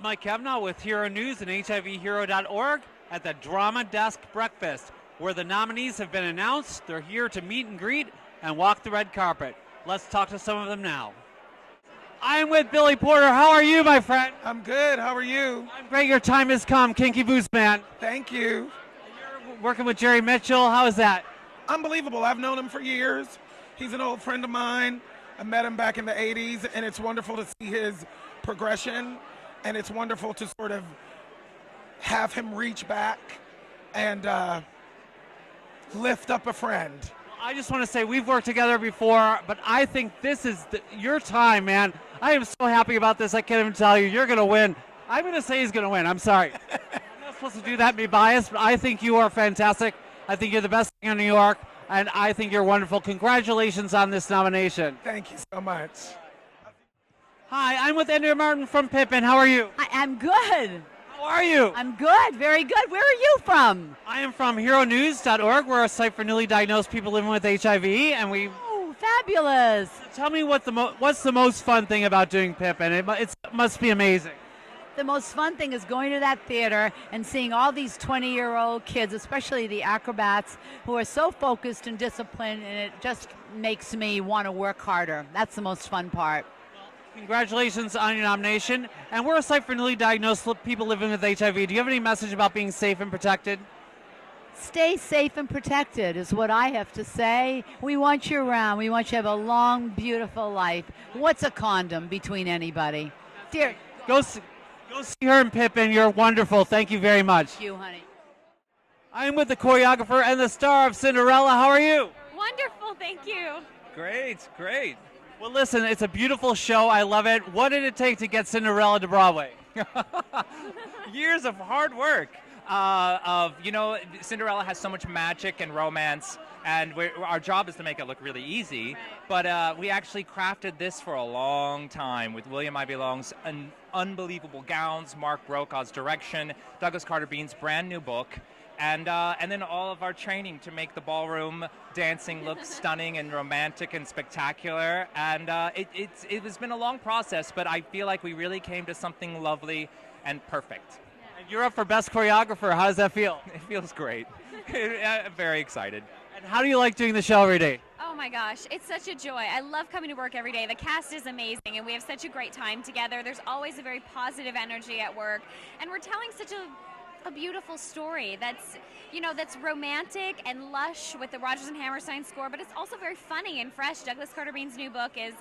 Mike Cavnaugh with Hero News and HIVHero.org at the Drama Desk Breakfast, where the nominees have been announced. They're here to meet and greet and walk the red carpet. Let's talk to some of them now. I'm with Billy Porter. How are you, my friend? I'm good. How are you? I'm great. Your time has come, Kinky Boots Man. Thank you. You're working with Jerry Mitchell. How is that? Unbelievable. I've known him for years. He's an old friend of mine. I met him back in the 80s, and it's wonderful to see his progression, and it's wonderful to sort of have him reach back and lift up a friend. I just want to say we've worked together before, but I think this is your time, man. I am so happy about this. I can't even tell you. You're going to win. I'm going to say he's going to win. I'm sorry. I'm not supposed to do that and be biased, but I think you are fantastic. I think you're the best thing in New York, and I think you're wonderful. Congratulations on this nomination. Thank you so much. Hi, I'm with Andrea Martin from Pippin. How are you? I'm good. How are you? I'm good, very good. Where are you from? I am from HERONEWS.org. We're a site for newly diagnosed people living with HIV, and we... Oh, fabulous. Tell me what's the most fun thing about doing Pippin? It must be amazing. The most fun thing is going to that theater and seeing all these 20-year-old kids, especially the acrobats, who are so focused and disciplined, and it just makes me want to work harder. That's the most fun part. Congratulations on your nomination. And we're a site for newly diagnosed people living with HIV. Do you have any message about being safe and protected? Stay safe and protected is what I have to say. We want you around. We want you to have a long, beautiful life. What's a condom between anybody? Dear, Go see her in Pippin. You're wonderful. Thank you very much. Thank you, honey. I'm with the choreographer and the star of Cinderella. How are you? Wonderful, thank you. Great, great. Well, listen, it's a beautiful show. I love it. What did it take to get Cinderella to Broadway? Years of hard work. Cinderella has so much magic and romance, and our job is to make it look really easy. But we actually crafted this for a long time with William Ivy Long's unbelievable gowns, Mark Brokaw's direction, Douglas Carter Bean's brand new book, and then all of our training to make the ballroom dancing look stunning and romantic and spectacular. And it has been a long process, but I feel like we really came to something lovely and perfect. And you're up for Best Choreographer. How does that feel? It feels great. I'm very excited. And how do you like doing the show every day? Oh my gosh, it's such a joy. I love coming to work every day. The cast is amazing and we have such a great time together. There's always a very positive energy at work, and we're telling such a beautiful story that's romantic and lush with the Rodgers and Hammerstein score, but it's also very funny and fresh. Douglas Carter Bean's new book is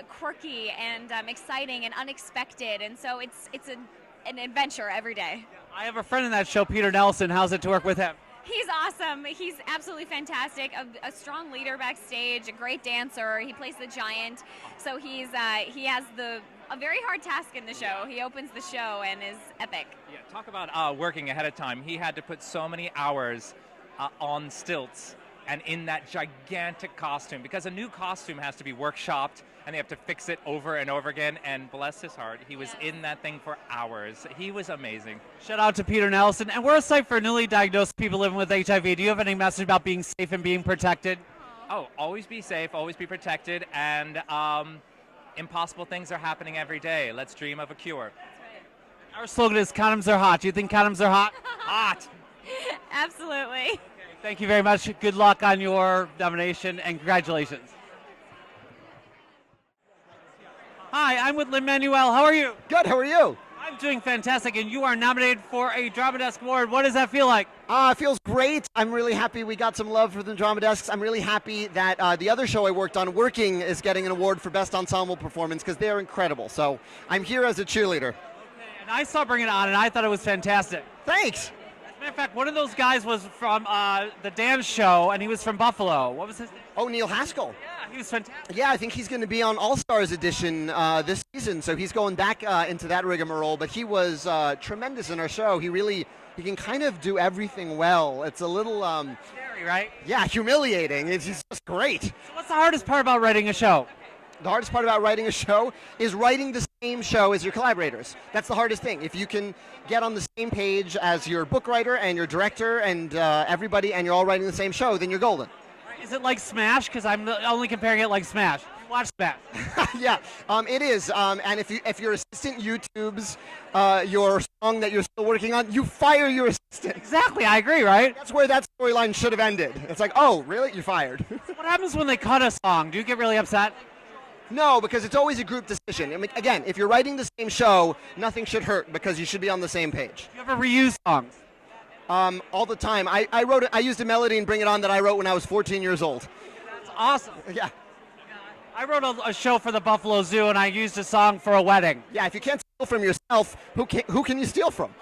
quirky and exciting and unexpected, and so it's an adventure every day. I have a friend in that show, Peter Nelson. How's it to work with him? He's awesome. He's absolutely fantastic. A strong leader backstage, a great dancer. He plays the giant, so he has a very hard task in the show. He opens the show and is epic. Yeah, talk about working ahead of time. He had to put so many hours on stilts and in that gigantic costume, because a new costume has to be workshopped and they have to fix it over and over again, and bless his heart, he was in that thing for hours. He was amazing. Shout out to Peter Nelson. And we're a site for newly diagnosed people living with HIV. Do you have any message about being safe and being protected? Oh, always be safe, always be protected, and impossible things are happening every day. Let's dream of a cure. That's right. Our slogan is condoms are hot. Do you think condoms are hot? Hot! Absolutely. Thank you very much. Good luck on your nomination and congratulations. Hi, I'm with Manuel. How are you? Good, how are you? I'm doing fantastic, and you are nominated for a Drama Desk Award. What does that feel like? It feels great. I'm really happy we got some love for the Drama Desks. I'm really happy that the other show I worked on, Working, is getting an award for Best Ensemble Performance, because they're incredible. So I'm here as a cheerleader. Okay, and I saw Bring It On, and I thought it was fantastic. Thanks. As a matter of fact, one of those guys was from the dance show, and he was from Buffalo. What was his name? Oh, Neil Haskell. Yeah, he was fantastic. Yeah, I think he's going to be on All-Stars Edition this season, so he's going back into that rigmarole, but he was tremendous in our show. He can kind of do everything well. It's a little... scary, right? Yeah, humiliating. He's just great. So what's the hardest part about writing a show? The hardest part about writing a show is writing the same show as your collaborators. That's the hardest thing. If you can get on the same page as your book writer and your director and everybody, and you're all writing the same show, then you're golden. Is it like Smash? Because I'm only comparing it like Smash. Watch that. Yeah, it is. And if your assistant YouTubes your song that you're still working on, you fire your assistant. Exactly, I agree, right? That's where that storyline should have ended. It's like, oh, really? You're fired. What happens when they cut a song? Do you get really upset? No, because it's always a group decision. I mean, again, if you're writing the same show, nothing should hurt because you should be on the same page. Do you ever reuse songs? All the time. I used a melody in Bring It On that I wrote when I was 14 years old. That's awesome. Yeah. I wrote a show for the Buffalo Zoo, and I used a song for a wedding. Yeah, if you can't steal from yourself, who can you steal from?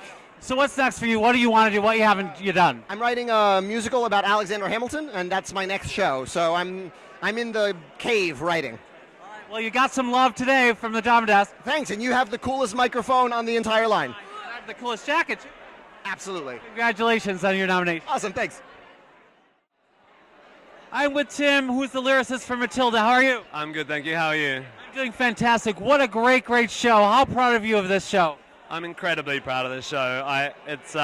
So what's next for you? What do you want to do? What haven't you done? I'm writing a musical about Alexander Hamilton, and that's my next show. So I'm in the cave writing. Well, you got some love today from the Drama Desk. Thanks, and you have the coolest microphone on the entire line. I have the coolest jacket, too. Absolutely. Congratulations on your nomination. Awesome, thanks. I'm with Tim, who's the lyricist for Matilda. How are you? I'm good, thank you. How are you? I'm doing fantastic. What a great, great show. How proud of you of this show? I'm incredibly proud of this show. It's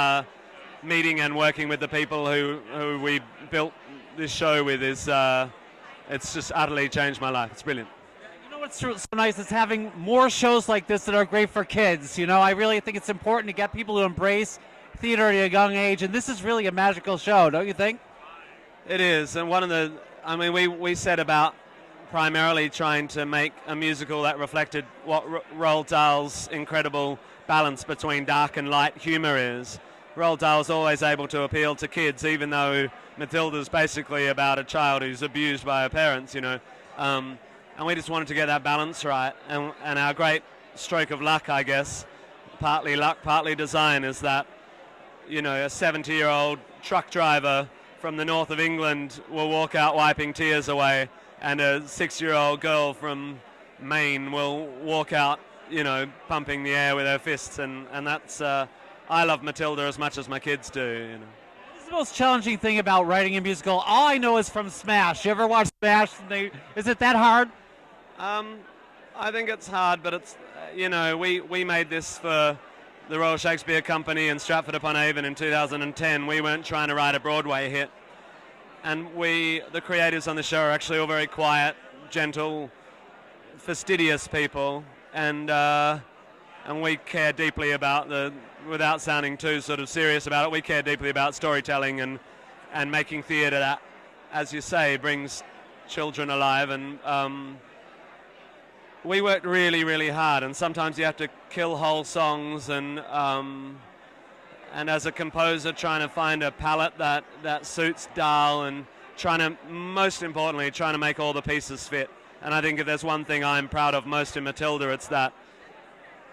meeting and working with the people who we built this show with it's just utterly changed my life. It's brilliant. You know what's so nice is having more shows like this that are great for kids. You know, I really think it's important to get people to embrace theater at a young age, and this is really a magical show, don't you think? It is, and we set about primarily trying to make a musical that reflected what Roald Dahl's incredible balance between dark and light humor is. Roald Dahl's always able to appeal to kids, even though Matilda's basically about a child who's abused by her parents, you know. And we just wanted to get that balance right. And our great stroke of luck, I guess, partly luck, partly design, is that, you know, a 70-year-old truck driver from the north of England will walk out wiping tears away, and a 6-year-old girl from Maine will walk out, you know, pumping the air with her fists, and that's I love Matilda as much as my kids do, you know. What's the most challenging thing about writing a musical? All I know is from Smash. You ever watch Smash? Is it that hard? I think it's hard, but it's you know, we made this for the Royal Shakespeare Company in Stratford-upon-Avon in 2010. We weren't trying to write a Broadway hit. And the creators on the show are actually all very quiet, gentle, fastidious people. And we care deeply about without sounding too sort of serious about it, we care deeply about storytelling and making theatre that, as you say, brings children alive. And we worked really, really hard, and sometimes you have to kill whole songs, and as a composer trying to find a palette that suits Dahl, and most importantly, trying to make all the pieces fit. And I think if there's one thing I'm proud of most in Matilda, it's that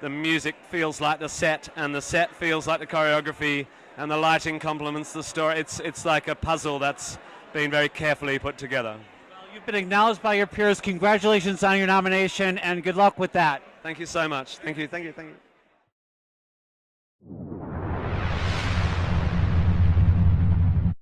the music feels like the set, and the set feels like the choreography, and the lighting complements the story. It's like a puzzle that's been very carefully put together. You've been acknowledged by your peers. Congratulations on your nomination, and good luck with that. Thank you so much. Thank you.